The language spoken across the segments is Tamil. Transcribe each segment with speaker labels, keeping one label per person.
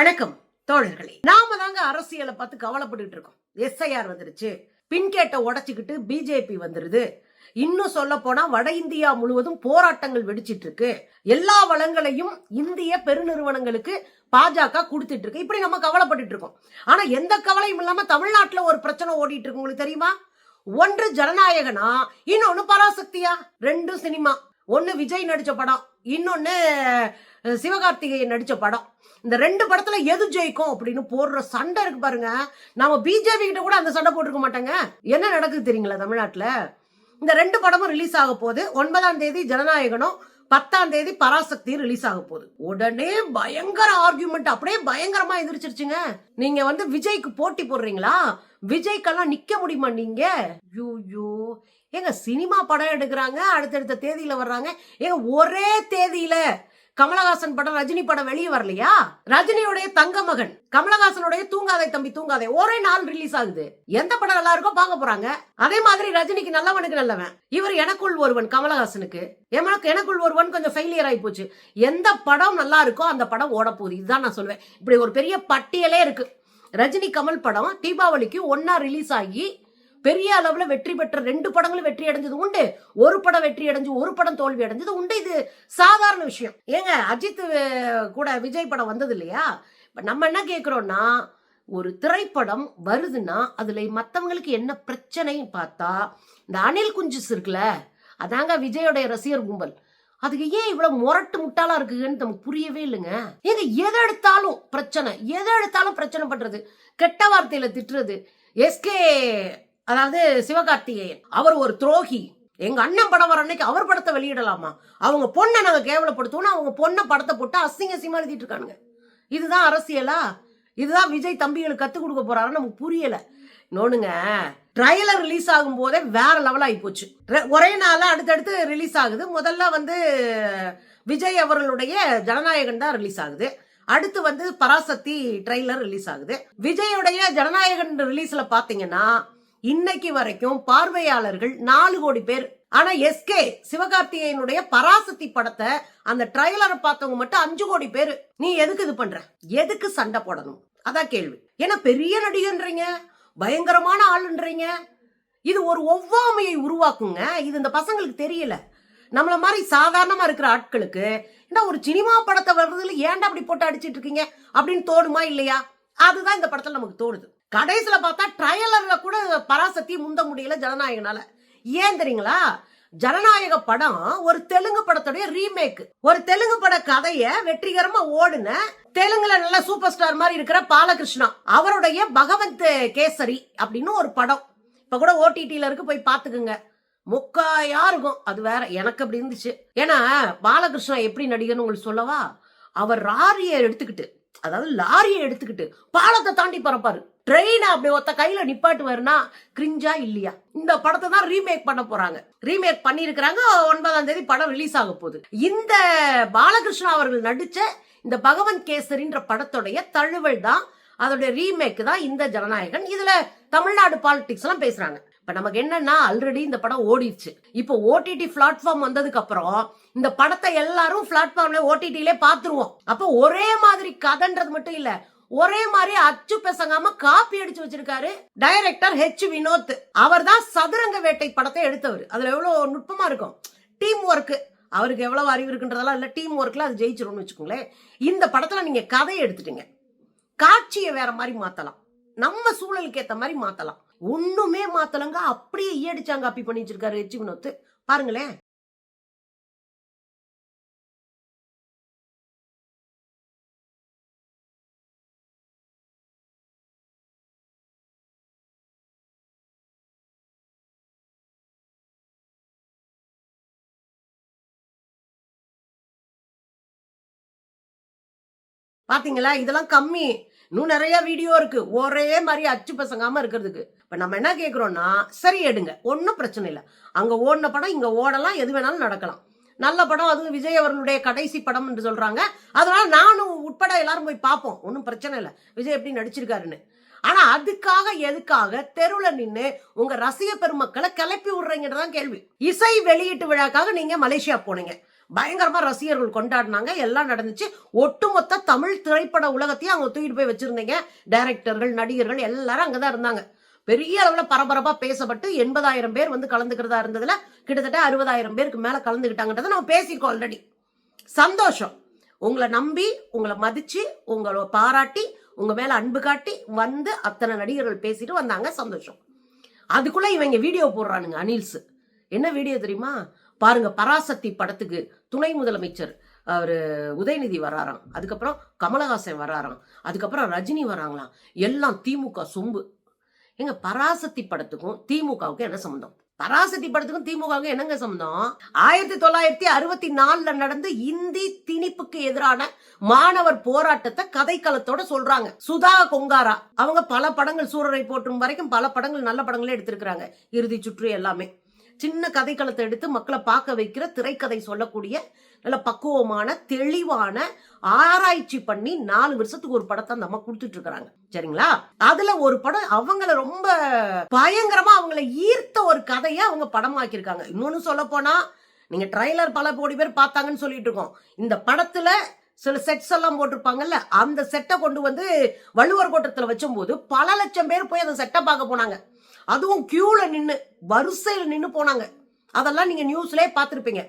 Speaker 1: வணக்கம் தோழர்களே. நாம தாங்க அரசியலை பார்த்து கவலைப்பட்டு இருக்கோம். எஸ்ஐஆர் வந்துருச்சு, பின்கேட்டை உடைச்சுக்கிட்டு பிஜேபி வந்துருது. இன்னும் சொல்ல போனா வட இந்தியா முழுவதும் போராட்டங்கள் வெடிச்சிட்டு இருக்கு. எல்லா வளங்களையும் இந்திய பெருநிறுவனங்களுக்கு பாஜக கொடுத்துட்டு இருக்கு. இப்படி நம்ம கவலைப்பட்டு இருக்கோம். ஆனா எந்த கவலையும் இல்லாம தமிழ்நாட்டுல ஒரு பிரச்சனை ஓடிட்டு இருக்கு. உங்களுக்கு தெரியுமா? ஒன்று ஜனநாயகனா, இன்னொன்னு பராசக்தியா. ரெண்டும் சினிமா. ஒன்னு விஜய் நடிச்ச படம், இன்னொன்னு சிவகார்த்திகேயன் நடிச்ச படம். இந்த ரெண்டு படத்துல எது ஜெயிக்கும் அப்படின்னு போடுற சண்டை இருக்கு பாருங்க. நாம பிஜேபி கிட்ட கூட அந்த சண்டை போட்டுருக்க மாட்டாங்க. என்ன நடக்குது தெரியுங்களா தமிழ்நாட்டுல? இந்த ரெண்டு படமும் ரிலீஸ் ஆக போகுது. 9ஆம் தேதி ஜனநாயகனும், 10ஆம் தேதி பராசக்தி ரிலீஸ் ஆக போகுது. உடனே பயங்கர ஆர்கியூமெண்ட், அப்படியே பயங்கரமா எதிர்ச்சிருச்சுங்க. நீங்க விஜய்க்கு போட்டி போடுறீங்களா? விஜய்க்கெல்லாம் நிக்க முடியுமா நீங்க? யூ ஏங்க சினிமா படம் எடுக்கிறாங்க, அடுத்தடுத்த தேதியில வர்றாங்க. ஏங்க ஒரே தேதியில கமலஹாசன் படம், ரஜினி படம் வெளியே வரலையா? ரஜினியுடைய தங்க மகன், கமலஹாசனுடைய தூங்காதே தம்பி தூங்காதே ஒரே நாள் ரிலீஸ் ஆகுது. எந்த படம் நல்லா இருக்கோ பார்க்க போறாங்க. அதே மாதிரி ரஜினிக்கு நல்லவனுக்கு நல்லவன், இவர் எனக்குள் ஒருவன். கமலஹாசனுக்கு எனக்குள் ஒருவன் கொஞ்சம் ஃபெயிலியர் ஆகி போச்சு. எந்த படம் நல்லா இருக்கோ அந்த படம் ஓட போகுது. இதுதான் நான் சொல்வேன். இப்படி ஒரு பெரிய பட்டியலே இருக்கு. ரஜினி கமல் படம் தீபாவளிக்கு ஒன்னா ரிலீஸ் ஆகி பெரிய அளவுல வெற்றி பெற்ற 2 படங்களும் வெற்றி அடைஞ்சது உண்டு. ஒரு படம் வெற்றி அடைஞ்சு ஒரு படம் தோல்வி அடைஞ்சது உண்டு. இது சாதாரண விஷயம். ஏங்க அஜித் கூட விஜய் படம் வந்தது இல்லையா? இப்ப நம்ம என்ன கேக்குறோம்னா, ஒரு திரைப்படம் வருதுன்னா அதுல மத்தவங்களுக்கு என்ன பிரச்சனைன்னு பார்த்தா, இந்த அணில் குஞ்சுஸ் இருக்குல்ல, அதாங்க விஜயோடைய ரசிகர் கும்பல். அதுக்கு ஏன் இவ்வளவு முரட்டு முட்டாளா இருக்குன்னு நமக்கு புரியவே இல்லைங்க. ஏங்க எதை எடுத்தாலும் பிரச்சனை பண்றது, கெட்ட வார்த்தையில திட்டுறது. எஸ்கே அதாவது சிவகார்த்திகேயன் அவர் ஒரு துரோகி. எங்க அண்ணன் படம் வர அன்னைக்கு அவர் படத்தை வெளியிடலாமா? அவங்க பொண்ணை நாங்க கேவலப்படுத்தோம், அவங்க பொண்ணை படத்தை போட்டு அசிங்கமா எழுதிட்டு இருக்கானுங்க. இதுதான் அரசியலா? இதுதான் விஜய் தம்பிகளுக்கு கத்து கொடுக்க போறாரு? நமக்கு புரியல. இன்னொன்னுங்க, ட்ரைலர் ரிலீஸ் ஆகும் போதே வேற லெவல் ஆகி போச்சு. ஒரே நாள அடுத்தடுத்து ரிலீஸ் ஆகுது. முதல்ல விஜய் அவர்களுடைய ஜனநாயகன் தான் ரிலீஸ் ஆகுது. அடுத்து பராசக்தி ட்ரைலர் ரிலீஸ் ஆகுது. விஜயோடைய ஜனநாயகன் ரிலீஸ்ல பாத்தீங்கன்னா இன்னைக்கு வரைக்கும் பார்வையாளர்கள் 4 கோடி பேர். ஆனா எஸ்கே சிவகார்த்திகேயனுடைய பராசக்தி படத்தை அந்த ட்ரைலரை பார்த்தவங்க மட்டும் 5 கோடி பேர். நீ எதுக்கு இது பண்ற? எதுக்கு சண்டை போடணும்? அதான் கேள்வி. ஏன்னா பெரிய நடிகன்றீங்க, பயங்கரமான ஆளுன்றீங்க. இது ஒரு ஒவ்வாமையை உருவாக்குங்க. இது இந்த பசங்களுக்கு தெரியல. நம்மள மாதிரி சாதாரணமா இருக்கிற ஆட்களுக்கு இந்த ஒரு சினிமா படத்தை வர்றதுல ஏன்டா அப்படி போட்டு அடிச்சிட்டு இருக்கீங்க அப்படின்னு தோணுமா இல்லையா? அதுதான் இந்த படத்துல நமக்கு தோணுது. கடைசியில பார்த்தா ட்ரைலர்ல கூட பராசக்தி முந்த முடியல ஜனநாயகனால. ஏன் தெரியுங்களா? ஜனநாயக படம் ஒரு தெலுங்கு படத்துடைய ரீமேக். ஒரு தெலுங்கு பட கதைய வெற்றிகரமா ஓடுன தெலுங்குல நல்ல சூப்பர் ஸ்டார் மாதிரி இருக்கிற பாலகிருஷ்ணா அவருடைய பகவந்த் கேசரி அப்படின்னு ஒரு படம் இப்ப கூட ஓடிடில இருக்கு, போய் பாத்துக்குங்க. முக்காயா இருக்கும். அது வேற, எனக்கு அப்படி இருந்துச்சு. ஏன்னா பாலகிருஷ்ணா எப்படி நடிகர்னு உங்களுக்கு சொல்லவா? அவர் லாரியை எடுத்துக்கிட்டு பாலத்தை தாண்டி பறப்பாரு. ட்ரெயின் அப்படி ஒத்த கையில நிப்பாட்டு வருனா கிரிஞ்சா இல்லையா? இந்த படத்தை தான் ரீமேக் பண்ண போறாங்க. ரீமேக் பண்ணிருக்கிறாங்க. 9ஆம் தேதி படம் ரிலீஸ் ஆக போகுது. இந்த பாலகிருஷ்ணா அவர்கள் நடிச்ச இந்த பகவந்த் கேசரின்ற படத்துடைய தழுவல் தான், அதோட ரீமேக் தான் இந்த ஜனநாயகன். இதுல தமிழ்நாடு பாலிடிக்ஸ் எல்லாம் பேசுறாங்க. இப்ப நமக்கு என்னன்னா, ஆல்ரெடி இந்த படம் ஓடிடுச்சு. இப்போ ஓடிடி பிளாட்ஃபார்ம் வந்ததுக்கு அப்புறம் இந்த படத்தை எல்லாரும் பிளாட்ஃபார்ம்ல ஓடிடிலே பாத்துருவோம். அப்போ ஒரே மாதிரி கதைன்றது மட்டும் இல்ல, ஒரே மாதிரி அச்சு பேசங்காம காப்பி அடிச்சு வச்சிருக்காரு டைரக்டர் ஹெச் வினோத். அவர் தான் சதுரங்க வேட்டை படத்தை எடுத்தவர். அதுல எவ்வளவு நுட்பமா இருக்கும். டீம் ஒர்க், அவருக்கு எவ்வளவு அறிவு இருக்குன்றதெல்லாம் இல்ல, டீம் ஒர்க்ல அது ஜெயிச்சிரும்னு வச்சுக்கோங்களேன். இந்த படத்துல நீங்க கதையை எடுத்துட்டீங்க, காட்சியை வேற மாதிரி மாத்தலாம், நம்ம சூழலுக்கு ஏத்த மாதிரி மாத்தலாம். ஒண்ணுமே மாத்தலங்க, அப்படியே ஈயடிச்சாங்க அப்படி பண்ணி வச்சிருக்காரு ஹெச் வினோத். பாருங்களேன். பாத்தீங்களா? இதெல்லாம் கம்மி. இன்னும் நிறைய வீடியோ இருக்கு ஒரே மாதிரி அச்சு பசங்காம இருக்கிறதுக்கு. இப்ப நம்ம என்ன கேக்குறோம்னா, சரி எடுங்க, ஒன்னும் பிரச்சனை இல்ல. அங்க ஓடின படம் இங்க ஓடலாம், எது வேணாலும் நடக்கலாம். நல்ல படம், அதுவும் விஜய் அவர்களுடைய கடைசி படம் என்று சொல்றாங்க. அதனால நானும் உட்பட எல்லாரும் போய் பார்ப்போம், ஒன்னும் பிரச்சனை இல்ல விஜய் எப்படி நடிச்சிருக்காருன்னு. ஆனா அதுக்காக எதுக்காக தெருவுல நின்னு உங்க ரசிக பெருமக்களை கிளப்பி விடுறீங்கன்றதான் கேள்வி. இசை வெளியீட்டு விழாக்காக நீங்க மலேசியா போனீங்க. பயங்கரமா ரசிகர்கள் கொண்டாடினாங்க, எல்லாம் நடந்துச்சு. ஒட்டுமொத்த தமிழ் திரைப்பட உலகத்தையும் அவங்க தூக்கிட்டு போய் வச்சிருந்தீங்க. டைரக்டர்கள், நடிகர்கள் எல்லாரும் அங்கதான் இருந்தாங்க. பெரிய அளவுல பரபரப்பா பேசப்பட்டு 80,000 பேர் வந்து கலந்துக்கிறதா இருந்ததுல கிட்டத்தட்ட 60,000 பேருக்கு மேல கலந்துக்கிட்டாங்கன்றத நம்ம பேசிக்கோ ஆல்ரெடி. சந்தோஷம். உங்களை நம்பி, உங்களை மதிச்சு, உங்களை பாராட்டி, உங்க மேல அன்பு காட்டி வந்து அத்தனை நடிகர்கள் பேசிட்டு வந்தாங்க. சந்தோஷம். அதுக்குள்ள இவங்க வீடியோ போடுறானுங்க அனில்ஸ். என்ன வீடியோ தெரியுமா? பாருங்க, பராசக்தி படத்துக்கு துணை முதலமைச்சர் அவரு உதயநிதி வராராம், அதுக்கப்புறம் கமலஹாசன் வராராம், அதுக்கப்புறம் ரஜினி வராங்களாம், எல்லாம் திமுக சொம்பு. எங்க பராசக்தி படத்துக்கும் திமுகவுக்கும் என்ன சம்பந்தம்? பராசக்தி படத்துக்கும் திமுகவுக்கும் என்னங்க சம்பந்தம்? 1964 நடந்து இந்தி திணிப்புக்கு எதிரான மாணவர் போராட்டத்தை கதைக்களத்தோட சொல்றாங்க. சுதா கொங்காரா அவங்க பல படங்கள், சூரரை போற்றும் வரைக்கும் பல படங்கள், நல்ல படங்களே எடுத்திருக்கிறாங்க. இறுதி சுற்று எல்லாமே சின்ன கதைக்களத்தை எடுத்து மக்களை பார்க்க வைக்கிற திரைக்கதை சொல்லக்கூடிய நல்ல பக்குவமான தெளிவான ஆராய்ச்சி பண்ணி 4 வருஷத்துக்கு ஒரு படத்தை நம்ம கொடுத்துட்டு இருக்கிறாங்க. சரிங்களா? அதுல ஒரு படம் அவங்கள ரொம்ப பயங்கரமா அவங்களை ஈர்த்த ஒரு கதையை அவங்க படமாக்கியிருக்காங்க. இன்னொன்னு சொல்ல போனா, நீங்க ட்ரைலர் பல கோடி பேர் பார்த்தாங்கன்னு சொல்லிட்டு இருக்கோம். இந்த படத்துல சில செட்ஸ் எல்லாம் போட்டிருப்பாங்கல்ல, அந்த செட்டை கொண்டு வந்து வள்ளுவர் கோட்டத்துல வச்சும் போது பல லட்சம் பேர் போய் அந்த செட்டை பார்க்க போனாங்க. அதுவும் கியூல நின்னு, வரிசையில் நின்னு போனாங்க. அதெல்லாம் நீங்க நியூஸ்லயே பார்த்திருப்பீங்க.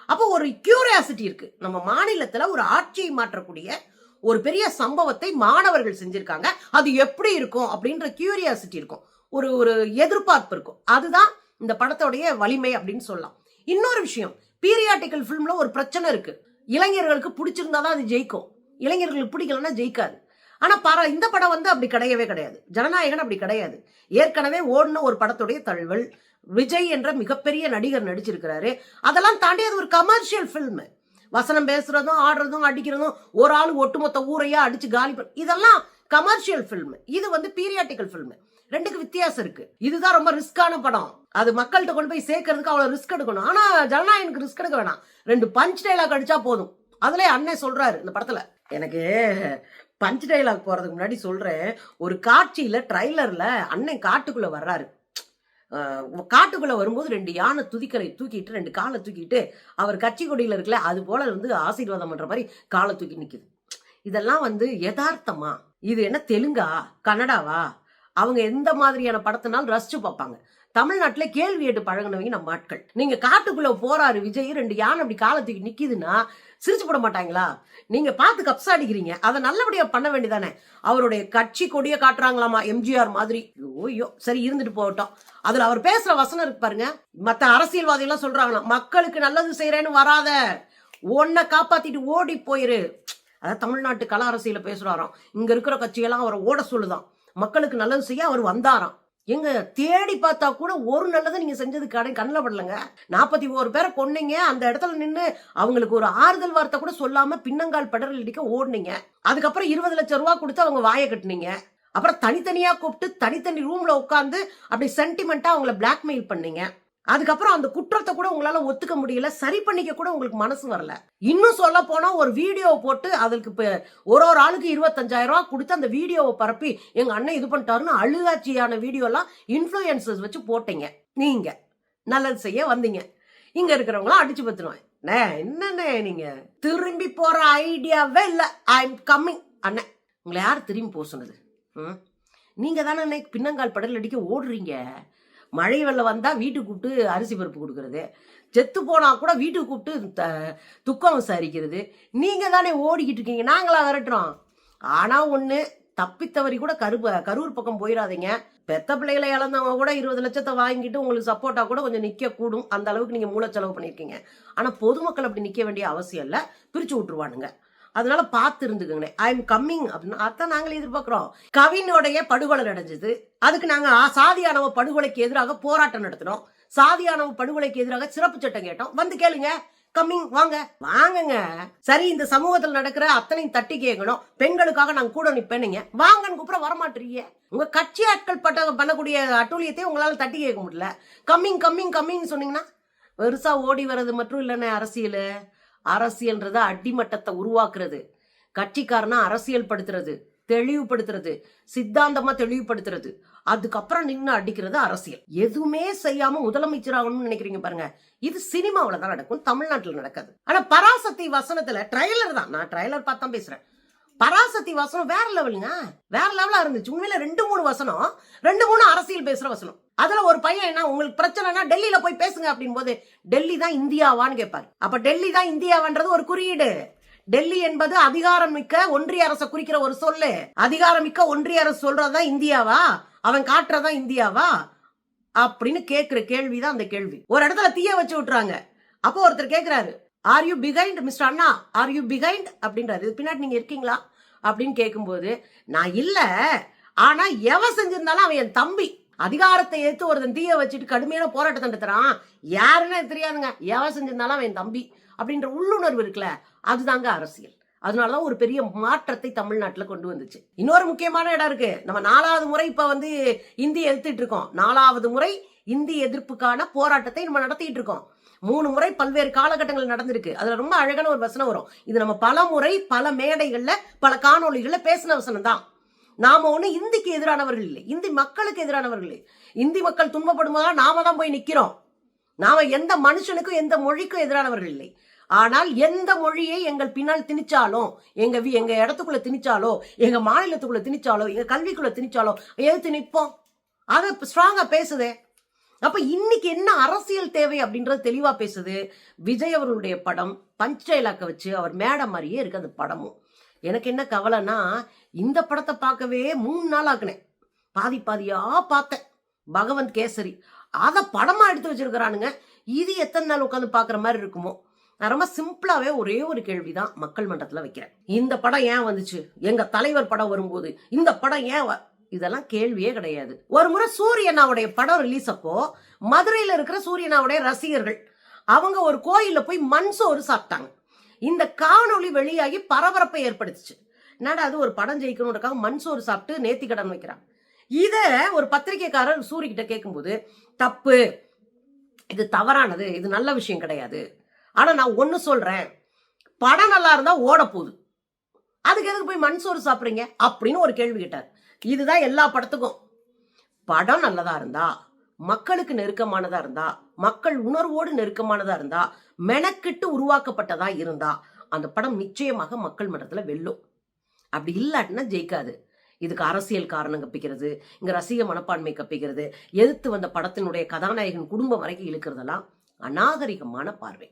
Speaker 1: அப்போ ஒரு கியூரியாசிட்டி இருக்கு. நம்ம மாநிலத்துல ஒரு ஆட்சியை மாற்றக்கூடிய ஒரு பெரிய சம்பவத்தை மாணவர்கள் செஞ்சிருக்காங்க. அது எப்படி இருக்கும் அப்படின்ற கியூரியாசிட்டி இருக்கும், ஒரு ஒரு எதிர்பார்ப்பு இருக்கும். அதுதான் இந்த படத்தோடைய வலிமை அப்படின்னு சொல்லலாம். இன்னொரு விஷயம், பீரியாட்டிக்கல் பிலிம்ல ஒரு பிரச்சனை இருக்கு. இளைஞர்களுக்கு பிடிச்சிருந்தாதான் அது ஜெயிக்கும், இளைஞர்களுக்கு பிடிக்கலன்னா ஜெயிக்காது. ஆனா இந்த படம் வந்து அப்படி கிடையவே கிடையாது. ஜனநாயகன் அப்படி கிடையாது. ஏற்கனவே ஓடின ஒரு படத்துடைய தழுவல், விஜய் என்ற மிகப்பெரிய நடிகர் நடிச்சிருக்கிறாரு. அதெல்லாம் தாண்டி அது ஒரு கமர்ஷியல் பிலிம். வசனம் பேசுறதும், ஆடுறதும், அடிக்கிறதும், ஒரு ஆள் ஒட்டுமொத்த ஊரையா அடிச்சு காலி இதெல்லாம் கமர்ஷியல் பிலிம். இது வந்து பீரியாட்டிக்கல் பிலிம். ரெண்டுக்கு வித்தியாசம் இருக்கு. இதுதான் ரொம்ப ரிஸ்கான படம். அது மக்கள்கிட்ட கொண்டு போய் சேர்க்கறதுக்கு அவ்வளவு ரிஸ்க் எடுக்கணும். ஆனா ஜனநாயகனுக்கு ரிஸ்க் எடுக்க வேணாம். 2 பஞ்ச் டைலாக் அடிச்சா போதும். அதுல அண்ணன் சொல்றாரு இந்த படத்துல. எனக்கு பஞ்ச் டைலாக் போறதுக்கு முன்னாடி சொல்றேன், ஒரு காட்சியில ட்ரைலர்ல அண்ணன் காட்டுக்குள்ள வர்றாரு. காட்டுக்குள்ள வரும்போது 2 யானை துதிக்கலை தூக்கிட்டு, 2 காலை தூக்கிட்டு, அவர் கட்சி கொடியில இருக்குல்ல, அது போல வந்து ஆசீர்வாதம் பண்ற மாதிரி காலை தூக்கி நிக்குது. இதெல்லாம் வந்து யதார்த்தமா? இது என்ன தெலுங்கா, கன்னடாவா? அவங்க எந்த மாதிரியான படத்தினாலும் ரசிச்சு பார்ப்பாங்க. தமிழ்நாட்டுல கேள்வி கேட்டு பழகினவங்க நம்ம ஆட்கள். நீங்க காட்டுக்குள்ள போறாரு விஜய், 2 யானை அப்படி காலை தூக்கி நிக்குதுன்னா சிரிச்சு போட மாட்டாங்களா? நீங்க பார்த்து கப்சா அடிக்கிறீங்க. அதை நல்லபடியா பண்ண வேண்டியதானே. அவருடைய கட்சி கொடியை காட்டுறாங்களாமா, எம்ஜிஆர் மாதிரி. ஐயோ, சரி இருந்துட்டு போகட்டும். அதுல அவர் பேசுற வசனம் இருக்கு பாருங்க. மத்த அரசியல்வாதி எல்லாம் சொல்றாங்களா, மக்களுக்கு நல்லது செய்யறேன்னு வராத, ஒன்ன காப்பாத்திட்டு ஓடி போயிரு. அதாவது தமிழ்நாட்டு கல அரசியல பேசுறாராம். இங்க இருக்கிற கட்சியெல்லாம் அவரை ஓட சொல்லுதான். மக்களுக்கு நல்லது செய்ய அவர் வந்தாராம். எங்க தேடி பார்த்தா கூட ஒரு நல்லதை நீங்க செஞ்சது கண்ணில் படலங்க. 41 பேரை கொன்னீங்க. அந்த இடத்துல நின்று அவங்களுக்கு ஒரு ஆறுதல் வார்த்தை கூட சொல்லாம பின்னங்கால் படரல் அடிக்க ஓடுனீங்க. அதுக்கப்புறம் 20 லட்சம் ரூபாய் கொடுத்து அவங்க வாயை கட்டுனீங்க. அப்புறம் தனித்தனியா கூப்பிட்டு தனித்தனி ரூம்ல உட்காந்து அப்படி சென்டிமெண்டா அவங்களை பிளாக்மெயில் பண்ணீங்க. அதுக்கப்புறம் அந்த குற்றத்தை கூட உங்களால ஒத்துக்க முடியல, சரி பண்ணிக்க கூட உங்களுக்கு மனசு வரல. இன்னும் சொல்ல போனா ஒரு வீடியோ போட்டு அதுக்கு ஒரு ஆளுக்கு 25,000 ரூபாய் கொடுத்து அந்த வீடியோவை பரப்பி எங்க அண்ணன் இது பண்ணிட்டாருன்னு அழுகாட்சியான வீடியோ எல்லாம் இன்ஃபுளுசர்ஸ் வச்சு போட்டீங்க. நீங்க நல்லது செய்ய வந்தீங்க, இங்க இருக்கிறவங்களாம் அடிச்சு பத்துருவாங்க. என்னண்ணே நீங்க திரும்பி போற ஐடியாவே இல்ல. I am coming. அண்ணன் உங்களை யார் திரும்பி போக சொன்னது? நீங்க தானே பின்னங்கால் படல் அடிக்க ஓடுறீங்க. மழை வெள்ளம் வந்தா வீட்டுக்கு கூப்பிட்டு அரிசி பருப்பு கொடுக்கறது, செத்து போனா கூட வீட்டுக்கு கூப்பிட்டு துக்கம் விசாரிக்கிறது. நீங்க தானே ஓடிக்கிட்டு இருக்கீங்க, நாங்களா விரட்டுறோம். ஆனா ஒண்ணு, தப்பித்தவரி கூட கரூர் பக்கம் போயிடாதீங்க. பெத்த பிள்ளைகளை இழந்தவங்க கூட 20 லட்சத்தை வாங்கிட்டு உங்களுக்கு சப்போர்ட்டா கூட கொஞ்சம் நிக்க கூடும். அந்த அளவுக்கு நீங்க மூலச்செலவு பண்ணிருக்கீங்க. ஆனா பொதுமக்கள் அப்படி நிக்க வேண்டிய அவசியம் இல்ல, பிரிச்சு விட்டுருவானுங்க. அதனால பார்த்து இருந்துக்கோங்க. ஐ எம் கம்மிங் அப்படின்னு அதான் நாங்களே எதிர்பார்க்கிறோம். கவினுடைய படுகொலை நடந்தது, அதுக்கு நாங்க சாதியானவ படுகொலைக்கு எதிராக போராட்டம் நடத்தினோம். சாதியானவ படுகொலைக்கு எதிராக சிறப்பு சட்டம் கேட்டோம். வந்து கேளுங்க, கம்மிங் வாங்க வாங்குங்க. சரி, இந்த சமூகத்தில் நடக்கிற அத்தனையும் தட்டி கேட்கணும், பெண்களுக்காக நாங்க கூட நிப்பேனீங்க, வாங்கன்னு கூப்பிட வரமாட்டீங்க. உங்க கட்சி ஆட்கள் பண்ணக்கூடிய அட்டூழியத்தை உங்களால தட்டி கேட்க முடியல. கம்மிங் கம்மிங் கம்மிங் சொன்னீங்கன்னா பெருசா ஓடி வர்றது மட்டும் இல்லைன்னு அரசியல். அரசியல்ன்றத அடிமட்டத்தை உருவாக்குறது, கட்சிக்காரனா அரசியல் படுத்துறது, தெளிவுபடுத்துறது, சித்தாந்தமா தெளிவுபடுத்துறது, அதுக்கப்புறம் நின்னு அடிக்கிறது அரசியல். எதுவுமே செய்யாம முதலமைச்சராகணும்னு நினைக்கிறீங்க பாருங்க, இது சினிமாவில தான் நடக்கும், தமிழ்நாட்டுல நடக்காது. ஆனா பராசக்தி வசனத்துல ட்ரைலர் தான், நான் ட்ரைலர் பார்த்தா பேசுறேன். பராசக்தி வசனம் வேற லெவலுங்க, வேற லெவலா இருந்துச்சு. உண்மையில 2-3 வசனம், 2-3 அரசியல் பேசுற வசனம். அதுல ஒரு பையன் என்ன, உங்களுக்கு பிரச்சனைனா டெல்லியில போய் பேசுங்க அப்படின் போது, டெல்லி தான் இந்தியாவான்னு கேட்பாரு. அப்ப டெல்லி தான் இந்தியாவன்றது ஒரு குறியீடு. டெல்லி என்பது அதிகாரம் மிக்க ஒன்றிய அரசை குறிக்கிற ஒரு சொல்லு. அதிகாரம் மிக்க ஒன்றிய அரசு சொல்றதுதான் இந்தியாவா, அவன் காட்டுறதா இந்தியாவா அப்படின்னு கேட்கிற கேள்விதான் அந்த கேள்வி. ஒரு இடத்துல தீய வச்சு விட்டுறாங்க. அப்போ ஒருத்தர் கேட்கிறாரு, are you behind mister Anna, are you behind அப்படின்றாரு. பின்னாடி நீங்க இருக்கீங்களா அப்படின்னு கேட்கும்போது, நான் இல்ல, ஆனா எவன் செஞ்சிருந்தாலும் அவன் என் தம்பி. அதிகாரத்தை ஏத்து ஒருத்தன் தீய வச்சுட்டு கடுமையான போராட்டத்தை நடத்துறான், யாருன்னு தெரியாதுங்க, எவன் செஞ்சிருந்தாலும் அவன் தம்பி அப்படின்ற உள்ளுணர்வு இருக்குல்ல, அதுதாங்க அரசியல். அதனாலதான் ஒரு பெரிய மாற்றத்தை தமிழ்நாட்டுல கொண்டு வந்துச்சு. இன்னொரு முக்கியமான இடம் இருக்கு. நம்ம 4வது முறை இப்ப இந்தி எதிர்த்துட்டு இருக்கோம். 4வது முறை இந்தி எதிர்ப்புக்கான போராட்டத்தை நம்ம நடத்திட்டு இருக்கோம். 3 முறை பல்வேறு காலகட்டங்கள் நடந்திருக்கு. அதுல ரொம்ப அழகான ஒரு வசனம் வரும். இது நம்ம பல முறை பல மேடைகள்ல பல காணொளிகள்ல பேசின வசனம் தான். நாம ஒண்ணு இந்திக்கு எதிரானவர்கள் இல்லை, இந்தி மக்களுக்கு எதிரானவர்கள் இல்லை. இந்தி மக்கள் துன்பப்படும் போது நாம தான் போய் நிக்கிறோம். நாம எந்த மனுஷனுக்கும் எந்த மொழிக்கும் எதிரானவர்கள் இல்லை. ஆனால் எந்த மொழியை எங்கள் பின்னால் திணிச்சாலும், எங்க இடத்துக்குள்ள திணிச்சாலோ, எங்க மாநிலத்துக்குள்ள திணிச்சாலோ, எங்க கல்விக்குள்ள திணிச்சாலோ எதிர்த்து நிற்போம். அதை ஸ்ட்ராங்கா பேசுதே. அப்ப இன்னைக்கு என்ன அரசியல் தேவை அப்படின்றது தெளிவா பேசுது. விஜய் அவர்களுடைய படம் பஞ்ச் டைலாக்க வச்சு அவர் மேடை மாதிரியே இருக்கு அந்த படமும். எனக்கு என்ன கவலைன்னா, இந்த படத்தை பார்க்கவே 3 நாள் ஆக்குனேன், பாதியா பார்த்தேன். பகவந்த் கேசரி அத படமா எடுத்து வச்சிருக்கிறானுங்க. இது எத்தனை நாள் உட்காந்து பாக்குற மாதிரி இருக்குமோ. நான் ரொம்ப சிம்பிளாவே ஒரே ஒரு கேள்விதான் மக்கள் மன்றத்துல வைக்கிறேன். இந்த படம் ஏன் வந்துச்சு, எங்க தலைவர் படம் வரும்போது இந்த படம் ஏன், இதெல்லாம் கேள்வியே கிடையாது. ஒரு முறை சூரியனாவுடைய படம் ரிலீஸ் அப்போ மதுரையில இருக்கிற சூரியனாவுடைய ரசிகர்கள் அவங்க ஒரு கோயில்ல போய் மண் சோறு சாப்பிட்டாங்க. இந்த காணொளி வெளியாகி பரபரப்பை ஏற்படுத்துச்சு. என்னடா அது, ஒரு படம் ஜெயிக்கணும்ன்றக்காக மண் சோறு சாப்பிட்டு நேர்த்தி கடன் வைக்கிறாங்க. இத ஒரு பத்திரிகைக்காரர் சூரிய கிட்ட கேட்கும்போது, தப்பு, இது தவறானது, இது நல்ல விஷயம் கிடையாது. ஆனா நான் ஒண்ணு சொல்றேன், படம் நல்லா இருந்தா ஓட போகுது, அதுக்கு எதுக்கு போய் மண் சோறு சாப்பிடுறீங்க அப்படின்னு ஒரு கேள்வி கேட்டார். இதுதான் எல்லா படத்துக்கும். படம் நல்லதா இருந்தா, மக்களுக்கு நெருக்கமானதா இருந்தா, மக்கள் உணர்வோடு நெருக்கமானதா இருந்தா, மெனக்கிட்டு உருவாக்கப்பட்டதா இருந்தா அந்த படம் நிச்சயமாக மக்கள் மன்றத்துல வெல்லும். அப்படி இல்லாட்டினா ஜெயிக்காது. இதுக்கு அரசியல் காரணம் கப்பிக்கிறது, இங்க ரசிக மனப்பான்மை கப்பிக்கிறது, எதிர்த்து வந்த படத்தினுடைய கதாநாயகன் குடும்பம் வரைக்கும் இழுக்கிறதெல்லாம் அநாகரிகமான பார்வை.